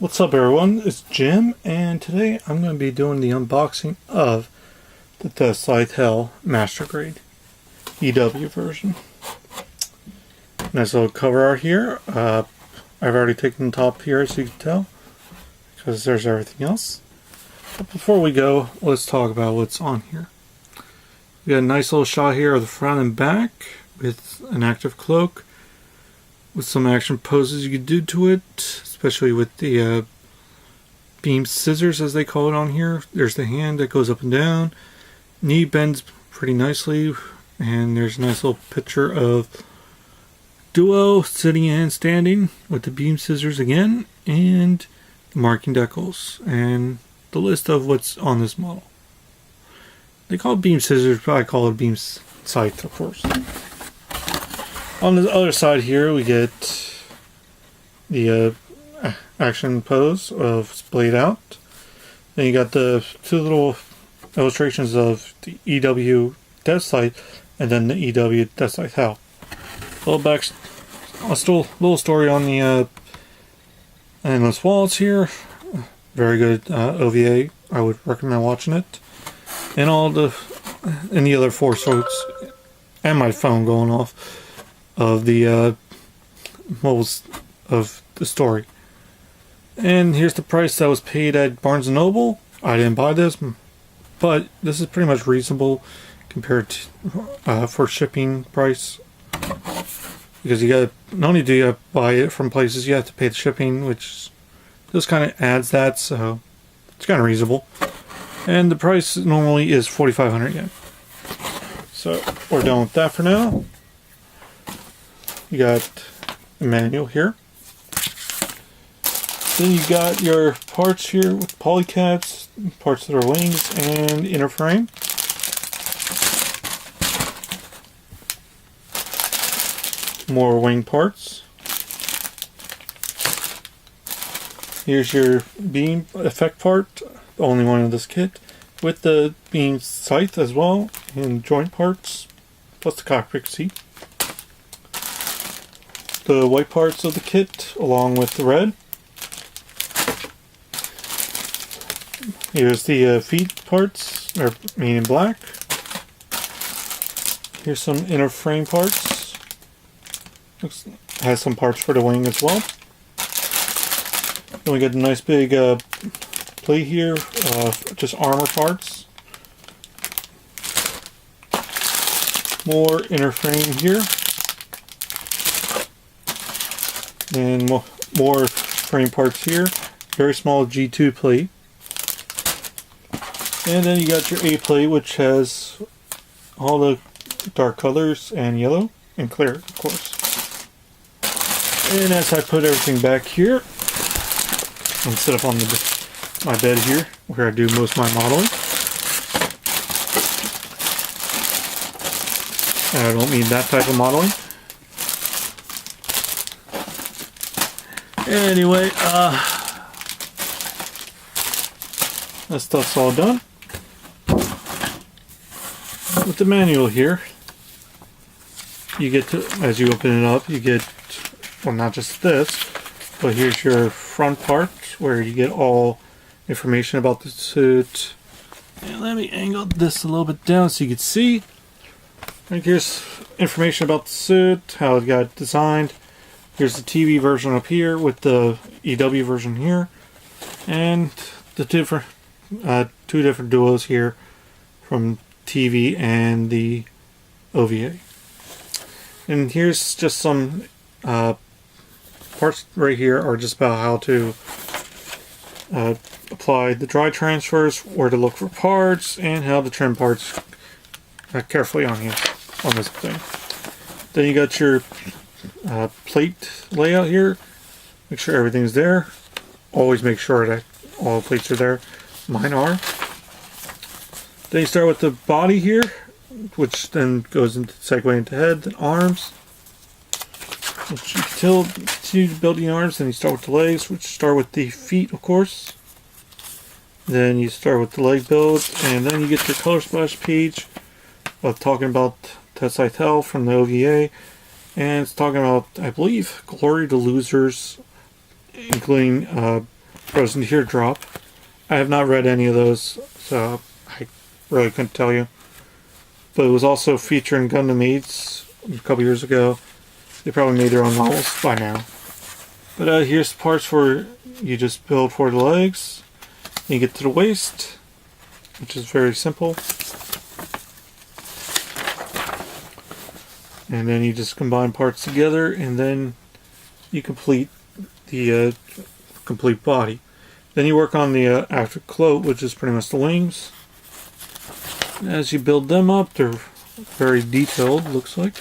What's up everyone, it's Jim, and today I'm going to be doing the unboxing of the Deathscythe Hell MasterGrade EW version. Nice little cover art here. I've already taken the top here, as you can tell, because there's everything else. But before we go, let's talk about what's on here. We got a nice little shot here of the front and back with an active cloak, with some action poses you can do to it, especially with the beam scissors, as they call it on here. There's the hand that goes up and down. Knee bends pretty nicely, and there's a nice little picture of duo sitting and standing with the beam scissors again, and the marking decals, and the list of what's on this model. They call it beam scissors, but I call it beam scythe, of course. On the other side here, we get the action pose of splayed out. Then you got the two little illustrations of the EW Deathscythe and then the EW Deathscythe Hell. Little story on the Endless Walls here. Very good OVA. I would recommend watching it. And the other four strokes, and my phone going off, of the moles of the story. And here's the price that was paid at Barnes & Noble. I didn't buy this, but this is pretty much reasonable compared to for shipping price, because you got, not only do you buy it from places, you have to pay the shipping, which this kind of adds that, so it's kind of reasonable. And the price normally is 4,500 yen. So we're done with that for now. You got a manual here. Then you got your parts here with polycaps, parts that are wings, and inner frame. More wing parts. Here's your beam effect part, the only one in this kit, with the beam scythe as well, and joint parts, plus the cockpit seat. The white parts of the kit along with the red. Here's the feet parts, or made in black. Here's some inner frame parts. Has some parts for the wing as well. Then we got a nice big plate here, just armor parts. More inner frame here. And more frame parts here. Very small G2 plate. And then you got your A plate, which has all the dark colors and yellow and clear, of course. And as I put everything back here, I'm set up on my bed here, where I do most of my modeling. And I don't mean that type of modeling. Anyway, that stuff's all done. With the manual here, you get to, as you open it up, you get, well, not just this, but here's your front part where you get all information about the suit. And let me angle this a little bit down so you can see. And here's information about the suit, how it got designed. Here's the TV version up here with the EW version here, and the two different duos here from TV and the OVA. And here's just some parts right here are just about how to apply the dry transfers, where to look for parts, and how to trim parts carefully on here on this thing. Then you got your plate layout here. Make sure everything's there. Always make sure that all the plates are there. Mine are. Then you start with the body here, which then goes into segue into head and arms. Which you continue to build the arms, then you start with the legs, which start with the feet, of course. Then you start with the leg build, and then you get your color splash page of talking about Deathscythe Hell from the OVA. And it's talking about, I believe, glory to losers, including frozen teardrop. I have not read any of those, so I really couldn't tell you. But it was also featured in Gundam Aids a couple years ago. They probably made their own models by now. But here's the parts where you just build for the legs. You get to the waist, which is very simple. And then you just combine parts together, and then you complete the complete body. Then you work on the after coat, which is pretty much the wings. As you build them up, they're very detailed, looks like.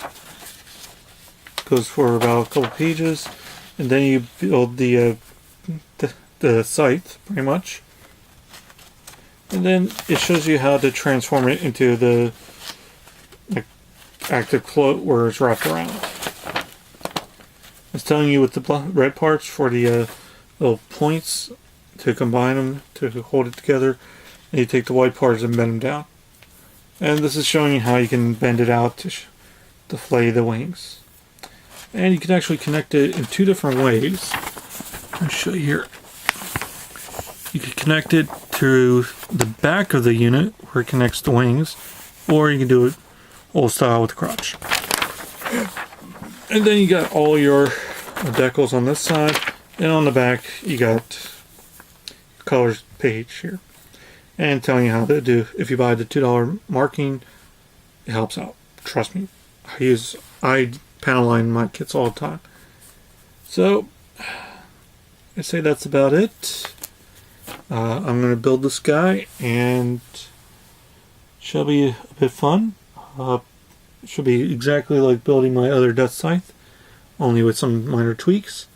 Goes for about a couple pages, and then you build the scythe, pretty much. And then it shows you how to transform it into the active float where it's wrapped around. It's telling you with the red parts for the little points to combine them to hold it together, and you take the white parts and bend them down. And this is showing you how you can bend it out to flay the wings. And you can actually connect it in two different ways. I'll show you here. You can connect it to the back of the unit where it connects the wings, or you can do it old style with the crotch. And then you got all your decals on this side, and on the back you got colors page here, and telling you how to do. If you buy the $2 marking, it helps out. Trust me, I panel line my kits all the time. So I say that's about it. I'm going to build this guy, and should be a bit fun. It should be exactly like building my other Deathscythe, only with some minor tweaks.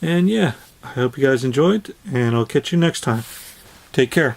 And yeah, I hope you guys enjoyed, and I'll catch you next time. Take care.